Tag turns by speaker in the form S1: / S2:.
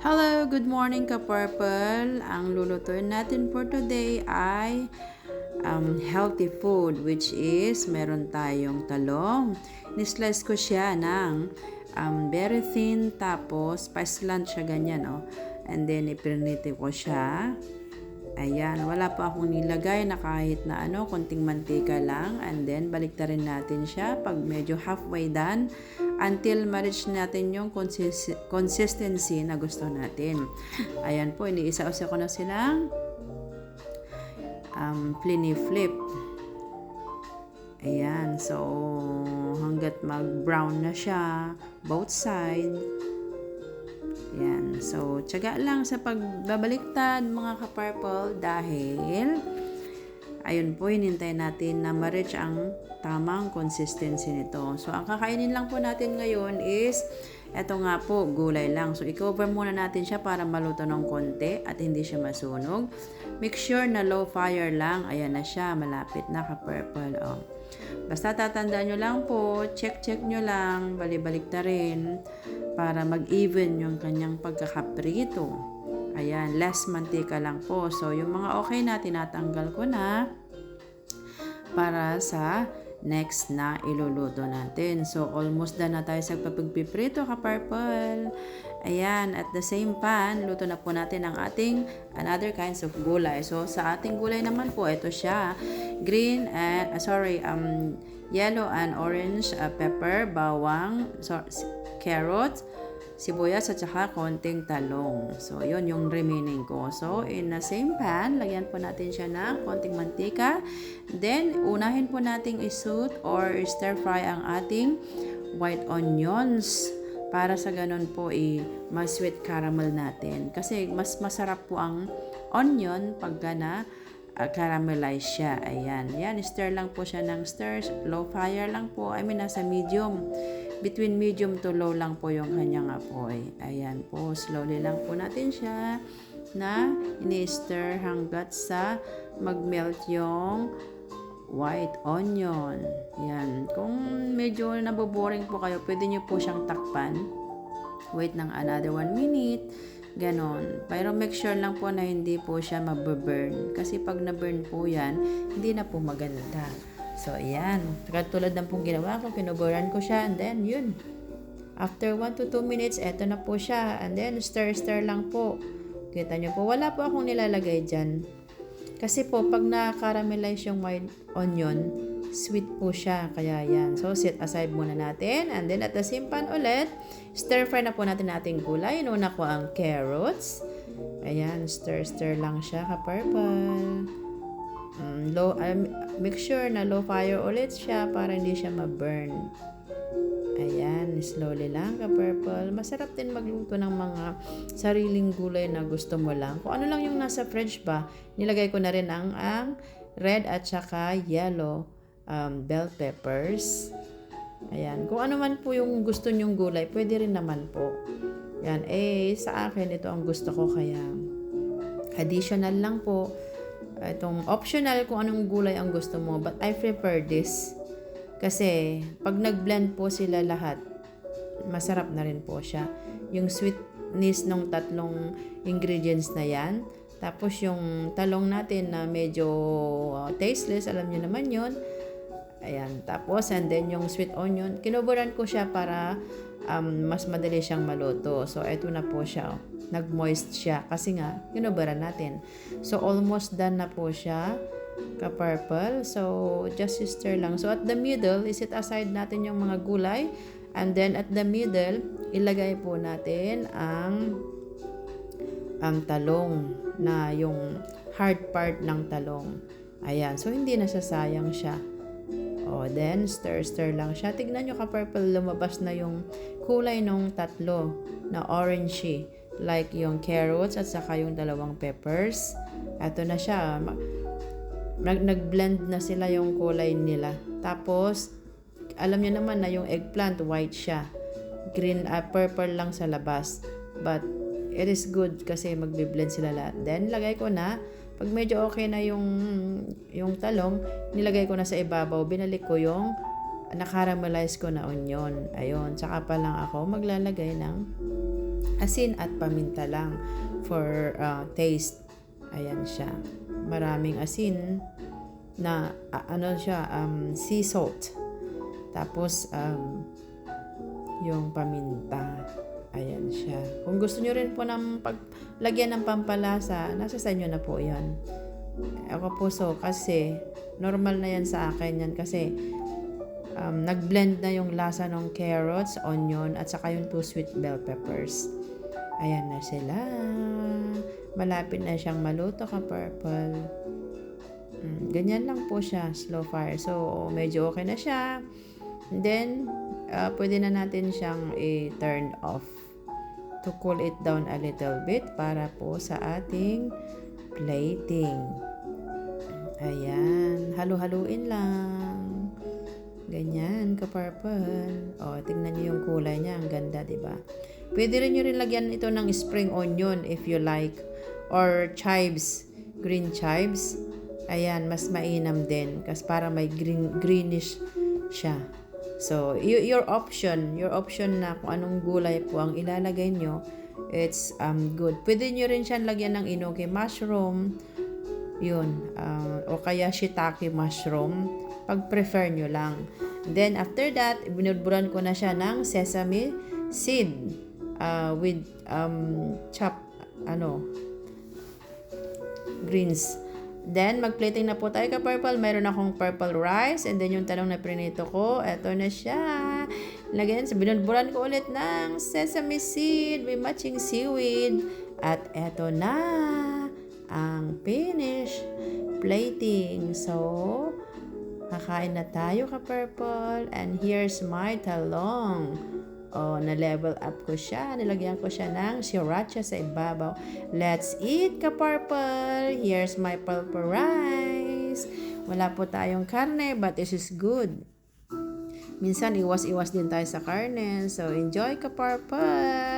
S1: Hello, good morning ka-purple. Ang lulutuin natin for today ay healthy food, which is meron tayong talong. Nislice ko siya ng very thin, tapos pa-slant siya ganyan, oh. And then iprinite ko siya. Ayan, wala pa akong nilagay na kahit na konting mantika lang. And then, baliktarin natin siya pag medyo halfway done until ma-reach natin yung consistency na gusto natin. Ayan po, iniisa-usa ko na silang flip. Ayan, so hanggat mag-brown na siya, both side. Ayan, so tiyaga lang sa pagbabaliktad mga ka-purple dahil ayun po, hinintay natin na ma-reach ang tamang consistency nito. So ang kakainin lang po natin ngayon is eto nga po, gulay lang. So i-cover muna natin siya para maluto ng konti at hindi siya masunog. Make sure na low fire lang. Ayan na siya, malapit na ka-purple. Oh. Basta tatandaan nyo lang po, check nyo lang, balibalik ta rin para mag-even yung kanyang pagkakaprito. Ayan, less mantika lang po. So, yung mga okay na, tinatanggal ko na para sa next na iluluto natin. So, almost done na tayo sa pagpiprito ka-purple. Ayan, at the same pan, luto na po natin ang ating another kinds of gulay. So, sa ating gulay naman po, ito siya. Green and, yellow and orange pepper, bawang, carrots, sibuyas at saka konting talong. So, yun yung remaining ko. So, in the same pan, lagyan po natin siya ng konting mantika. Then, unahin po nating i-saute or stir fry ang ating white onions para sa ganun po mas sweet caramel natin. Kasi mas masarap po ang onion pagka na caramelize siya. Ayan. Yan, stir lang po siya ng stir. Low fire lang po. Nasa medium. Between medium to low lang po yung kanyang apoy. Ayan po. Slowly lang po natin siya na ini-stir hanggat sa mag-melt yung white onion. Yan. Kung medyo naboboring po kayo, pwede nyo po siyang takpan. Wait ng another 1 minute. Ganon. Pero make sure lang po na hindi po siya mababurn. Kasi pag na-burn po yan, hindi na po maganda. So, ayan. Katulad ng pong ginawa ko, kinuburan ko siya. And then, yun. After 1 to 2 minutes, eto na po siya. And then, stir lang po. Kita nyo po, wala po akong nilalagay dyan. Kasi po, pag na-caramelize yung white onion, sweet po siya. Kaya yan. So, set aside muna natin. And then, at the same pan ulit, stir fry na po natin ating gulay. Inuna ko ang carrots. Ayan, stir lang siya ka-purple. Make sure na low fire ulit siya para hindi siya ma-burn. Ayan, slowly lang ka-purple. Masarap din magluto ng mga sariling gulay na gusto mo lang. Kung ano lang yung nasa fridge ba, nilagay ko na rin ang red at saka yellow bell peppers. Ayan, kung ano man po yung gusto nyong gulay, pwede rin naman po. Yan, sa akin ito ang gusto ko kaya additional lang po. Itong optional kung anong gulay ang gusto mo, but I prefer this. Kasi, pag nag-blend po sila lahat, masarap na rin po siya. Yung sweetness ng tatlong ingredients na yan. Tapos yung talong natin na medyo tasteless, alam nyo naman yun. Ayan. Tapos, and then yung sweet onion, kinuburan ko siya para mas madali siyang maluto. So, eto na po siya. Nag-moist siya kasi nga, kinuburan natin. So, almost done na po siya ka-purple. So, just stir lang. So, at the middle, iset aside natin yung mga gulay. And then, at the middle, ilagay po natin ang talong na yung hard part ng talong. Ayan. So, hindi nasasayang siya. O, then, stir lang siya. Tignan nyo ka-purple, lumabas na yung kulay ng tatlo na orangey. Like yung carrots at saka yung dalawang peppers. Ito na siya. Nag-blend na sila yung kulay nila. Tapos, alam niyo naman na yung eggplant, white siya. Green, purple lang sa labas. But, it is good kasi magbe-blend sila lahat. Then, lagay ko na. Pag medyo okay na yung talong, nilagay ko na sa ibabaw. Binalik ko yung nakaramelize ko na onion. Ayun, tsaka pa lang ako maglalagay ng asin at paminta lang for taste. Ayan siya. Maraming asin na ano siya, sea salt. Tapos yung paminta. Ayan siya. Kung gusto nyo rin po ng paglagyan ng pampalasa, nasa sa inyo na po yan. Ako po kasi normal na yan sa akin yan kasi nag-blend na yung lasa ng carrots, onion, at saka yung 2 sweet bell peppers. Ayan na sila. Malapit na siyang maluto ka-purple. Ganyan lang po siya, slow fire. So, medyo okay na siya. And then, pwede na natin siyang i-turn off to cool it down a little bit para po sa ating plating. Ayan, halu-haluin lang. Ganyan, ka-purple. O, tingnan niyo yung kulay niya. Ang ganda, di ba? Pwede rin nyo rin lagyan ito ng spring onion if you like. Or chives, green chives. Ayan, mas mainam din. Kasi para may greenish siya. So, your option na kung anong gulay po ang ilalagay nyo, it's good. Pwede nyo rin siyang lagyan ng enoki mushroom, yun, o kaya shiitake mushroom, pag prefer nyo lang. Then, after that, binurburan ko na siya ng sesame seed with chopped greens. Then, mag-plating na po tayo ka-purple. Mayroon akong purple rice. And then, yung talong na prinito ko, eto na siya. Lagyan, binulburan ko ulit ng sesame seed with matching seaweed. At eto na ang finished plating. So, kakain na tayo ka-purple. And here's my talong. Na-level up ko siya. Nilagyan ko siya ng sriracha sa ibabaw. Let's eat ka-purple. Here's my purple rice. Wala po tayong karne, but this is good. Minsan, iwas-iwas din tayo sa karne. So, enjoy ka-purple.